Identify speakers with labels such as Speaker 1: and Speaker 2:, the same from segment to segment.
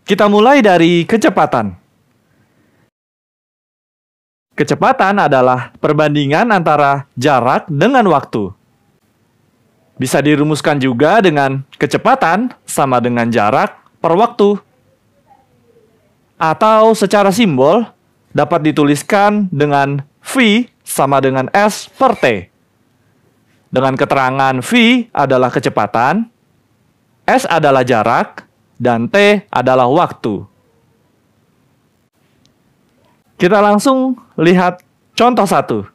Speaker 1: Kita mulai dari kecepatan. Kecepatan adalah perbandingan antara jarak dengan waktu. Bisa dirumuskan juga dengan kecepatan sama dengan jarak per waktu. Atau secara simbol dapat dituliskan dengan V sama dengan S per T. Dengan keterangan V adalah kecepatan, S adalah jarak, dan T adalah waktu. Kita langsung lihat contoh 1.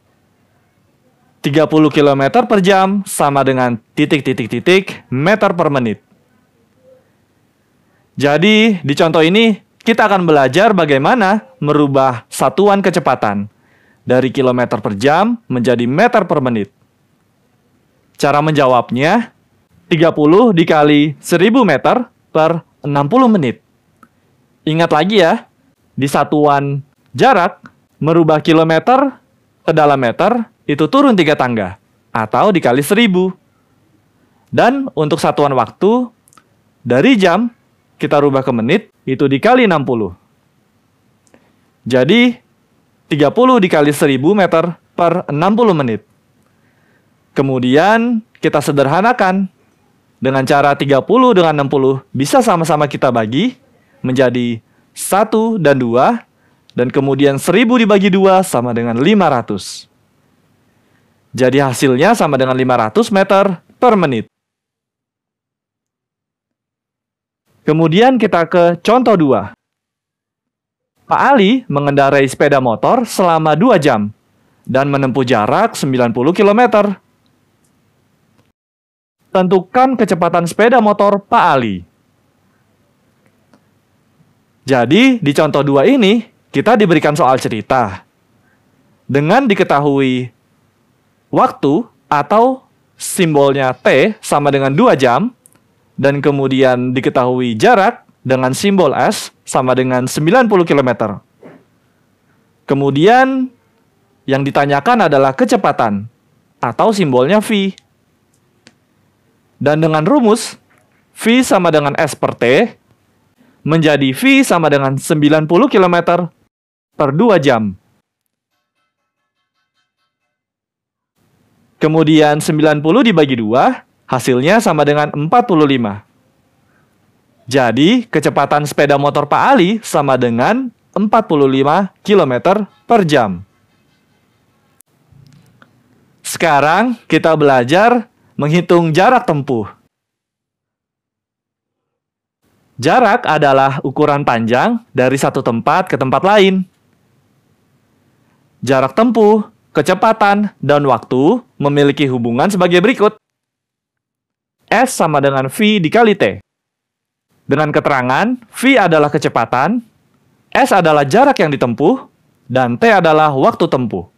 Speaker 1: 30 km per jam sama dengan titik-titik-titik meter per menit. Jadi, di contoh ini, kita akan belajar bagaimana merubah satuan kecepatan dari kilometer per jam menjadi meter per menit. Cara menjawabnya, 30 dikali 1000 meter per 60 menit. Ingat lagi ya, di satuan jarak, merubah kilometer ke dalam meter, itu turun 3 tangga, atau dikali 1000. Dan untuk satuan waktu, dari jam, kita rubah ke menit, itu dikali 60. Jadi, 30 dikali 1000 meter per 60 menit. Kemudian, kita sederhanakan. Dengan cara 30 dengan 60 bisa sama-sama kita bagi menjadi 1 dan 2. Dan kemudian 1000 dibagi 2 sama dengan 500. Jadi hasilnya sama dengan 500 meter per menit. Kemudian kita ke contoh 2. Pak Ali mengendarai sepeda motor selama 2 jam dan menempuh jarak 90 km. Tentukan kecepatan sepeda motor Pak Ali. Jadi di contoh 2 ini, kita diberikan soal cerita. Dengan diketahui waktu atau simbolnya T sama dengan 2 jam, dan kemudian diketahui jarak dengan simbol S sama dengan 90 km. Kemudian yang ditanyakan adalah kecepatan atau simbolnya V. Dan dengan rumus V sama dengan S per T menjadi V sama dengan 90 km per 2 jam. Kemudian 90 dibagi 2, hasilnya sama dengan 45. Jadi, kecepatan sepeda motor Pak Ali sama dengan 45 km per jam. Sekarang, kita belajar menghitung jarak tempuh. Jarak adalah ukuran panjang dari satu tempat ke tempat lain. Jarak tempuh, kecepatan, dan waktu memiliki hubungan sebagai berikut. S sama dengan V dikali T. Dengan keterangan, V adalah kecepatan, S adalah jarak yang ditempuh, dan T adalah waktu tempuh.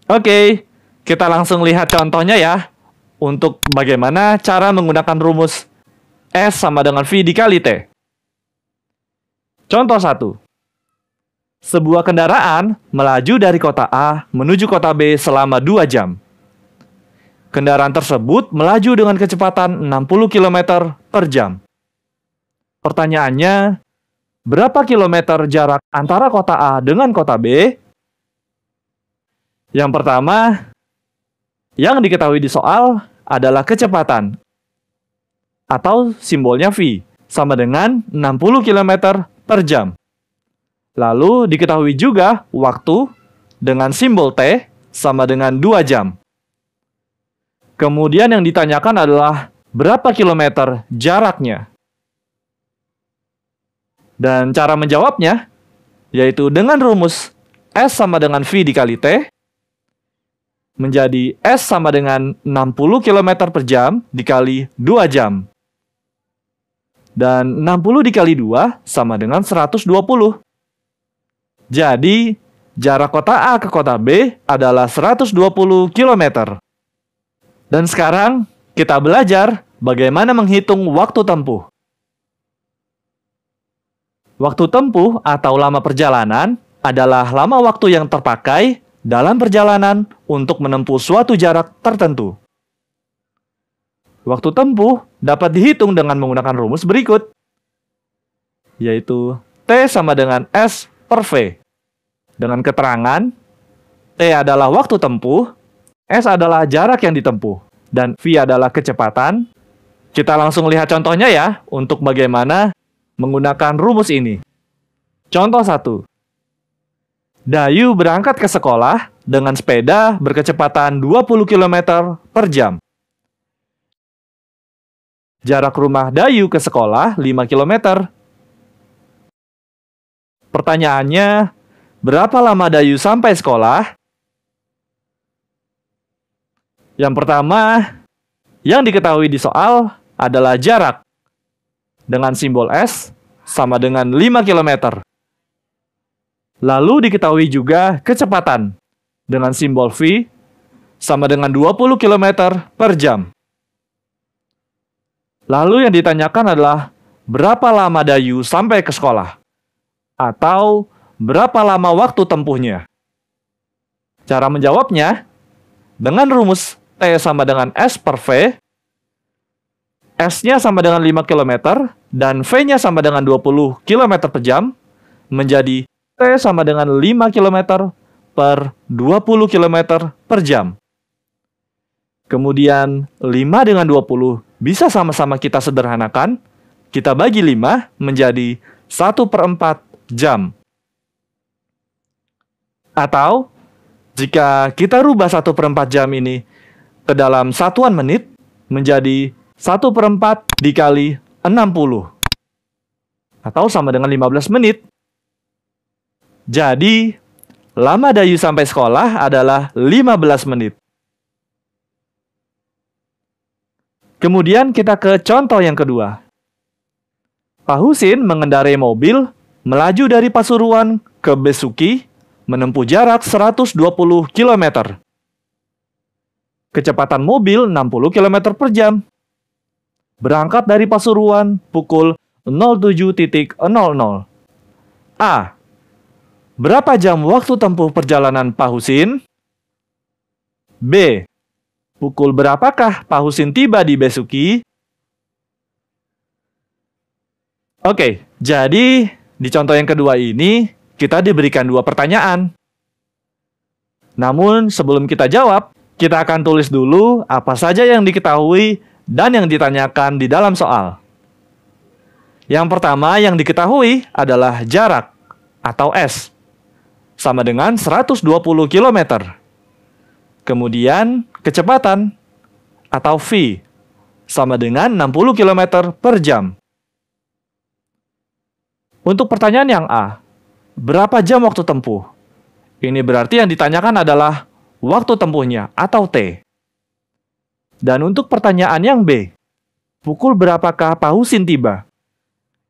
Speaker 1: Oke, kita langsung lihat contohnya ya, untuk bagaimana cara menggunakan rumus S sama dengan V dikali T. Contoh 1. Sebuah kendaraan melaju dari kota A menuju kota B selama 2 jam. Kendaraan tersebut melaju dengan kecepatan 60 km per jam. Pertanyaannya, berapa kilometer jarak antara kota A dengan kota B? Yang pertama, yang diketahui di soal adalah kecepatan, atau simbolnya V, sama dengan 60 km per jam. Lalu diketahui juga waktu dengan simbol T sama dengan 2 jam. Kemudian yang ditanyakan adalah berapa kilometer jaraknya. Dan cara menjawabnya yaitu dengan rumus S sama dengan V dikali T menjadi S sama dengan 60 km per jam dikali 2 jam. Dan 60 dikali 2 sama dengan 120. Jadi, jarak kota A ke kota B adalah 120 km. Dan sekarang, kita belajar bagaimana menghitung waktu tempuh. Waktu tempuh atau lama perjalanan adalah lama waktu yang terpakai dalam perjalanan untuk menempuh suatu jarak tertentu. Waktu tempuh dapat dihitung dengan menggunakan rumus berikut, yaitu T sama dengan S per V. Dengan keterangan, T adalah waktu tempuh, S adalah jarak yang ditempuh, dan V adalah kecepatan. Kita langsung lihat contohnya ya, untuk bagaimana menggunakan rumus ini. Contoh 1. Dayu berangkat ke sekolah dengan sepeda berkecepatan 20 km per jam. Jarak rumah Dayu ke sekolah 5 km. Pertanyaannya, berapa lama Dayu sampai sekolah? Yang pertama, yang diketahui di soal adalah jarak dengan simbol S sama dengan 5 km. Lalu diketahui juga kecepatan dengan simbol V sama dengan 20 km per jam. Lalu yang ditanyakan adalah berapa lama Dayu sampai ke sekolah? Atau berapa lama waktu tempuhnya? Cara menjawabnya, dengan rumus T sama dengan S per V, S-nya sama dengan 5 km, dan V-nya sama dengan 20 km per jam, menjadi T sama dengan 5 km per 20 km per jam. Kemudian 5 dengan 20 bisa sama-sama kita sederhanakan. Kita bagi 5 menjadi 1/4 jam. Atau jika kita rubah 1/4 jam ini ke dalam satuan menit menjadi 1/4 dikali 60. Atau sama dengan 15 menit. Jadi, lama Dayu sampai sekolah adalah 15 menit. Kemudian kita ke contoh yang kedua. Pak Husin mengendarai mobil melaju dari Pasuruan ke Besuki menempuh jarak 120 km. Kecepatan mobil 60 km per jam. Berangkat dari Pasuruan pukul 07.00. A. Berapa jam waktu tempuh perjalanan Pak Husin? B. Pukul berapakah Pak Husin tiba di Besuki? Oke, jadi di contoh yang kedua ini kita diberikan dua pertanyaan. Namun sebelum kita jawab, kita akan tulis dulu apa saja yang diketahui dan yang ditanyakan di dalam soal. Yang pertama yang diketahui adalah jarak atau S, sama dengan 120 km. Kemudian kecepatan atau V, sama dengan 60 km per jam. Untuk pertanyaan yang A, berapa jam waktu tempuh? Ini berarti yang ditanyakan adalah waktu tempuhnya atau T. Dan untuk pertanyaan yang B, pukul berapakah Pak Husin tiba?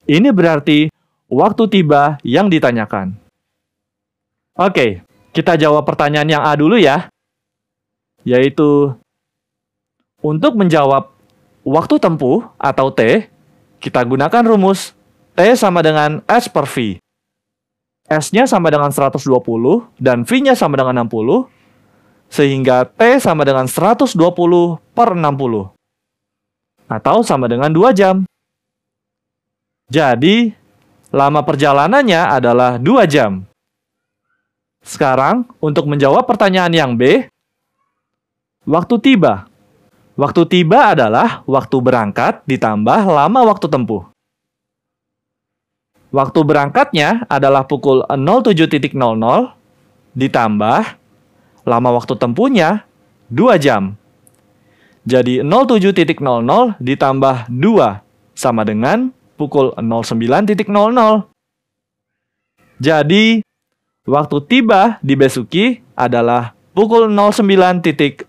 Speaker 1: Ini berarti waktu tiba yang ditanyakan. Oke, kita jawab pertanyaan yang A dulu ya. Yaitu, untuk menjawab waktu tempuh atau T, kita gunakan rumus T sama dengan S per V. S-nya sama dengan 120 dan V-nya sama dengan 60, sehingga T sama dengan 120 per 60, atau sama dengan 2 jam. Jadi, lama perjalanannya adalah 2 jam. Sekarang, untuk menjawab pertanyaan yang B, waktu tiba. Waktu tiba adalah waktu berangkat ditambah lama waktu tempuh. Waktu berangkatnya adalah pukul 07.00 ditambah lama waktu tempuhnya 2 jam. Jadi 07.00 ditambah 2 sama dengan pukul 09.00. Jadi waktu tiba di Besuki adalah pukul 09.00.